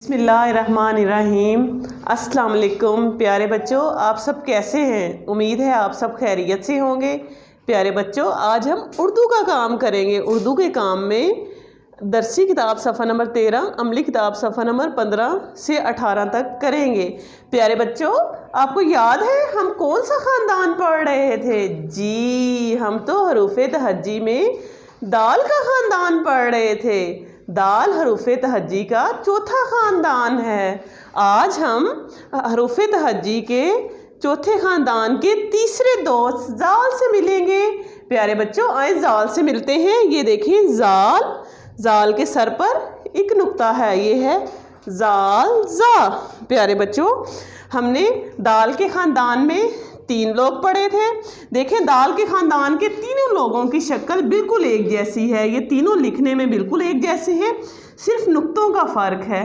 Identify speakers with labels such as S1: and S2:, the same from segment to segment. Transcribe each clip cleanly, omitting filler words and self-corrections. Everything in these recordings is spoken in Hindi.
S1: बिस्मिल्लाहिर्रहमानिर्रहीम। अस्सलाम वालेकुम प्यारे बच्चों, आप सब कैसे हैं? उम्मीद है आप सब खैरियत से होंगे। प्यारे बच्चों, आज हम उर्दू का काम करेंगे। उर्दू के काम में दरसी किताब सफ़ा नंबर 13, अमली किताब सफ़ा नंबर 15 से 18 तक करेंगे। प्यारे बच्चों, आपको याद है हम कौन सा ख़ानदान पढ़ रहे थे? जी, हम तो हरूफ़े तहज्जी में दाल का ख़ानदान पढ़ रहे थे। दाल हरूफ़े तहज्जी का चौथा ख़ानदान है। आज हम हरूफ़े तहज्जी के चौथे ख़ानदान के तीसरे दोस्त ज़ाल से मिलेंगे। प्यारे बच्चों, आए ज़ाल से मिलते हैं। ये देखिए ज़ाल, ज़ाल के सर पर एक नुक्ता है, ये है ज़ाल ज़ा। प्यारे बच्चों, हमने दाल के ख़ानदान में 3 लोग पढ़े थे। देखें, दाल के ख़ानदान के तीनों लोगों की शक्ल बिल्कुल एक जैसी है। ये तीनों लिखने में बिल्कुल एक जैसे हैं, सिर्फ नुक्तों का फ़र्क है।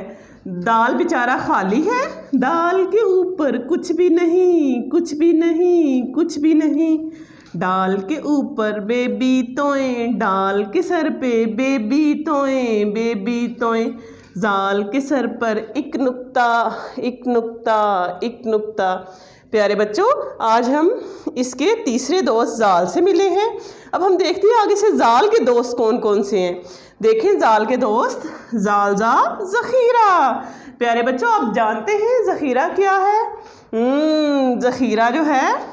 S1: दाल बेचारा खाली है, दाल के ऊपर कुछ भी नहीं, कुछ भी नहीं, कुछ भी नहीं। डाल के ऊपर बेबी तोएं, डाल के सर पे बेबी तोएं, बेबी तोएं। ज़ाल के सर पर एक नुक्ता, एक नुक्ता, एक नुक्ता। प्यारे बच्चों, आज हम इसके तीसरे दोस्त ज़ाल से मिले हैं। अब हम देखते हैं आगे से ज़ाल के दोस्त कौन कौन से हैं। देखें ज़ाल के दोस्त, ज़ाल ज़ा ज़ख़ीरा। प्यारे बच्चों, आप जानते हैं ज़ख़ीरा क्या है? ज़ख़ीरा जो है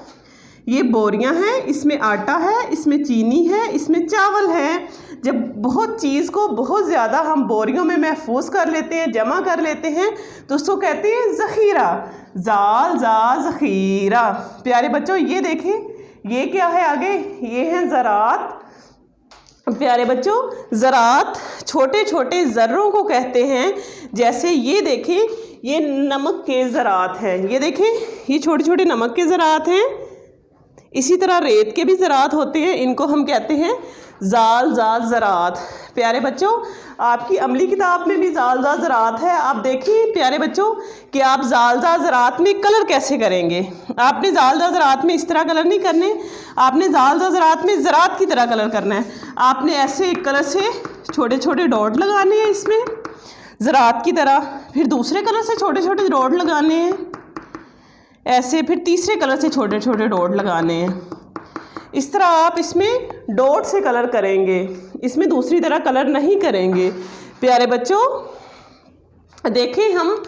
S1: ये बोरियां हैं, इसमें आटा है, इसमें चीनी है, इसमें चावल है। जब बहुत चीज़ को बहुत ज़्यादा हम बोरियों में महफूज कर लेते हैं, जमा कर लेते हैं, तो उसको कहते हैं ज़ख़ीरा। ज़ाल ज़ा ज़ख़ीरा। प्यारे बच्चों, ये देखें, ये क्या है आगे? ये है ज़रात। प्यारे बच्चों, ज़रात छोटे छोटे ज़र्रों को कहते हैं। जैसे ये देखें, ये नमक के ज़रात हैं। ये देखें, ये छोटे छोटे नमक के ज़रात हैं। इसी तरह रेत के भी ज़रात होते हैं, इनको हम कहते हैं ज़ाल ज़ा ज़रात। प्यारे बच्चों, आपकी अमली किताब में भी ज़ाल ज़ा ज़रात है। आप देखिए प्यारे बच्चों कि आप ज़ाल ज़ा ज़रात में कलर कैसे करेंगे। आपने ज़ाल ज़ा ज़रात में इस तरह कलर नहीं करने, आपने ज़ाल ज़ा ज़रात में ज़रात की तरह कलर करना है। आपने ऐसे एक कलर से छोटे छोटे डॉट लगाने हैं इसमें ज़रात की तरह, फिर दूसरे कलर से छोटे छोटे डॉट लगाने हैं ऐसे, फिर तीसरे कलर से छोटे छोटे डॉट लगाने हैं। इस तरह आप इसमें डॉट से कलर करेंगे, इसमें दूसरी तरह कलर नहीं करेंगे। प्यारे बच्चों, देखें हम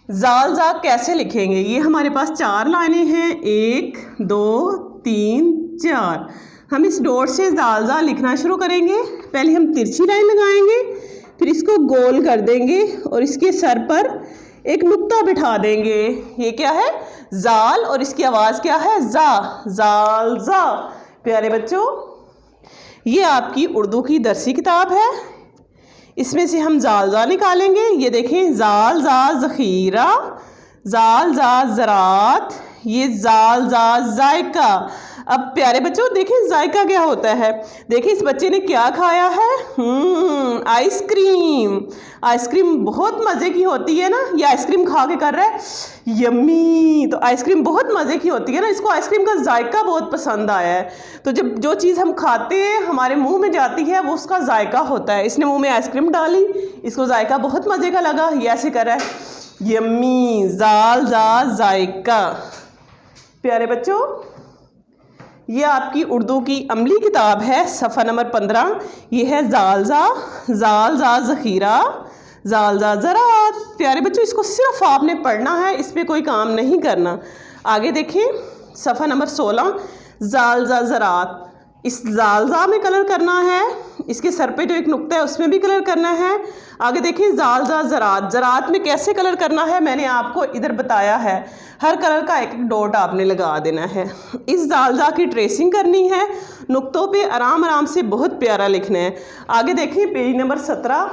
S1: ज़ाल ज़ा कैसे लिखेंगे। ये हमारे पास 4 लाइनें हैं, 1 2 3 4। हम इस डॉट से ज़ाल ज़ा लिखना शुरू करेंगे। पहले हम तिरछी लाइन लगाएंगे, फिर इसको गोल कर देंगे और इसके सर पर एक नुक्ता बिठा देंगे। ये क्या है? ज़ाल, और इसकी आवाज़ क्या है? ज़ा, ज़ाल ज़ा। प्यारे बच्चों, ये आपकी उर्दू की दरसी किताब है। इसमें से हम ज़ाल ज़ा निकालेंगे। ये देखें, ज़ाल ज़ा ज़ख़ीरा, ज़ाल ज़ा ज़रात, ये ज़ाल ज़ा ज़ायका। अब प्यारे बच्चों देखें, ज़ायका क्या होता है। देखिए इस बच्चे ने क्या खाया है? आइसक्रीम। आइसक्रीम बहुत मज़े की होती है ना। ये आइसक्रीम खा के कर रहा है यम्मी। तो आइसक्रीम बहुत मज़े की होती है ना, इसको आइसक्रीम का जायका बहुत पसंद आया है। तो जब जो चीज़ हम खाते हैं हमारे मुंह में जाती है वो उसका जायका होता है। इसने मुंह में आइसक्रीम डाली, इसको जायका बहुत मज़े का लगा, ये ऐसे कर रहा है यम्मी। ज़ाल ज़ा ज़ायका। प्यारे बच्चों, ये आपकी उर्दू की अमली किताब है, सफ़ा नंबर 15। ये है ज़ाल ज़ा ज़ख़ीरा, ज़ाल ज़ा ज़रात। प्यारे बच्चों, इसको सिर्फ आपने पढ़ना है, इस पर कोई काम नहीं करना। आगे देखें, सफ़ा नंबर 16, ज़ाल ज़ा ज़रात। इस ज़ाल ज़ा में कलर करना है, इसके सर पे जो एक नुक्ता है उसमें भी कलर करना है। आगे देखिए ज़ाल ज़ा ज़रात। ज़रात में कैसे कलर करना है मैंने आपको इधर बताया है। हर कलर का एक एक डॉट आपने लगा देना है। इस ज़ाल ज़ा की ट्रेसिंग करनी है, नुक्तों पे आराम आराम से बहुत प्यारा लिखना है। आगे देखिए पेज नंबर 17।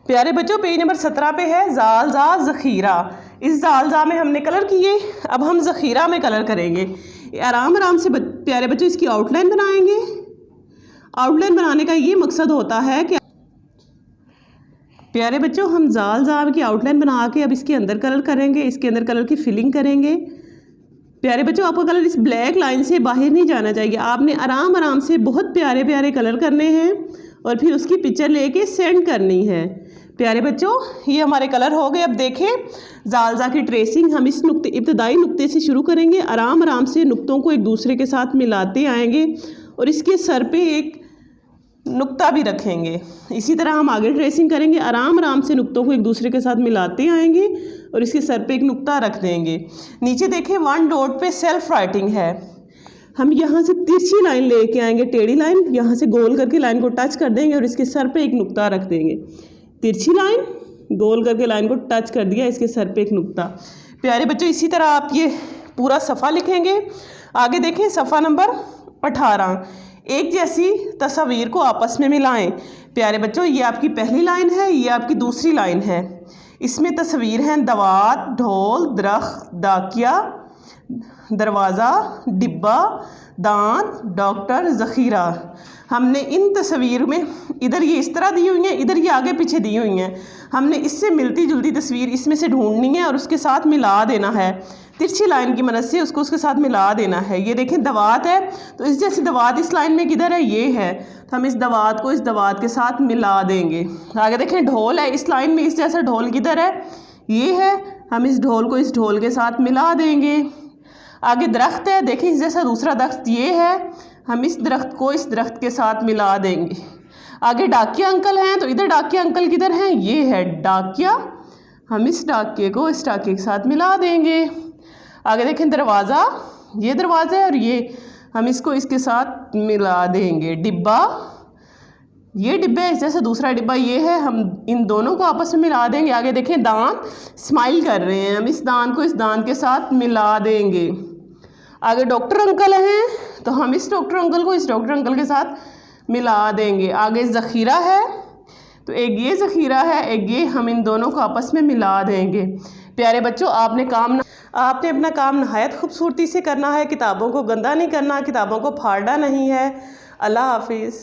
S1: प्यारे बच्चों, पेज नंबर 17 पे है ज़ाल ज़ा ज़ख़ीरा। इस ज़ाल ज़ा में हमने कलर किए, अब हम ज़ख़ीरा में कलर करेंगे। आराम आराम से प्यारे बच्चों इसकी आउटलाइन बनाएंगे। आउटलाइन बनाने का ये मकसद होता है कि प्यारे बच्चों हम ज़ाल ज़ा की आउटलाइन बना के अब इसके अंदर कलर करेंगे, इसके अंदर कलर की फिलिंग करेंगे। प्यारे बच्चों, आपका कलर इस ब्लैक लाइन से बाहर नहीं जाना चाहिए। आपने आराम आराम से बहुत प्यारे प्यारे कलर करने हैं और फिर उसकी पिक्चर लेके सेंड करनी है। प्यारे बच्चों, ये हमारे कलर हो गए। अब देखें जालजा की ट्रेसिंग। हम इस इब्तदाई नुक्ते से शुरू करेंगे, आराम आराम से नुक्तों को एक दूसरे के साथ मिलाते आएंगे और इसके सर पे एक नुक्ता भी रखेंगे। इसी तरह हम आगे ट्रेसिंग करेंगे, आराम आराम से नुक्तों को एक दूसरे के साथ मिलाते आएंगे और इसके सर पे एक नुक्ता रख देंगे। नीचे देखें 1 डॉट पे सेल्फ राइटिंग है। हम यहाँ से तिरछी लाइन लेके आएंगे, टेढ़ी लाइन, यहाँ से गोल करके लाइन को टच कर देंगे और इसके सर पे एक नुक्ता रख देंगे। तिरछी लाइन, गोल करके लाइन को टच कर दिया, इसके सर पे एक नुक्ता। प्यारे बच्चों, इसी तरह आप ये पूरा सफ़ा लिखेंगे। आगे देखें सफ़ा नंबर 18, एक जैसी तस्वीर को आपस में मिलाएं। प्यारे बच्चों, ये आपकी पहली लाइन है, ये आपकी दूसरी लाइन है। इसमें तस्वीर हैं दवात, ढोल, दरख्त, डाकिया, दरवाज़ा, डिब्बा, दांत, डॉक्टर, ज़ख़ीरा। हमने इन तस्वीर में इधर ये इस तरह दी हुई हैं, इधर ये आगे पीछे दी हुई हैं। हमने इससे मिलती जुलती तस्वीर इसमें से ढूंढनी है और उसके साथ मिला देना है। तिरछी लाइन की मदद से उसको उसके साथ मिला देना है। ये देखें दवात है, तो इस जैसी दवात इस लाइन में किधर है, ये है, तो हम इस दवात को इस दवात के साथ मिला देंगे। आगे देखें ढोल है, इस लाइन में इस जैसा ढोल किधर है, ये है, हम इस ढोल को इस ढोल के साथ मिला देंगे। आगे दरख्त है, देखें इस जैसा दूसरा दरख्त ये है, हम इस दरख्त को इस दरख्त के साथ मिला देंगे। आगे डाकिया अंकल हैं, तो इधर डाकिया अंकल किधर हैं, ये है डाकिया, हम इस डाकिये को इस डाकिये के साथ मिला देंगे। आगे देखें दरवाज़ा, ये दरवाज़ा है और ये, हम इसको इसके साथ मिला देंगे। डिब्बा, ये डिब्बा है, इस जैसा दूसरा डिब्बा ये है, हम इन दोनों को आपस में मिला देंगे। आगे देखें दांत, स्माइल कर रहे हैं, हम इस दांत को इस दांत के साथ मिला देंगे। आगे डॉक्टर अंकल हैं, तो हम इस डॉक्टर अंकल को इस डॉक्टर अंकल के साथ मिला देंगे। आगे ज़ख़ीरा है, तो एक ये ज़ख़ीरा है, एक ये, हम इन दोनों को आपस में मिला देंगे। प्यारे बच्चों, आपने अपना काम नहायत खूबसूरती से करना है। किताबों को गंदा नहीं करना, किताबों को फाड़ना नहीं है। अल्लाह हाफिज़।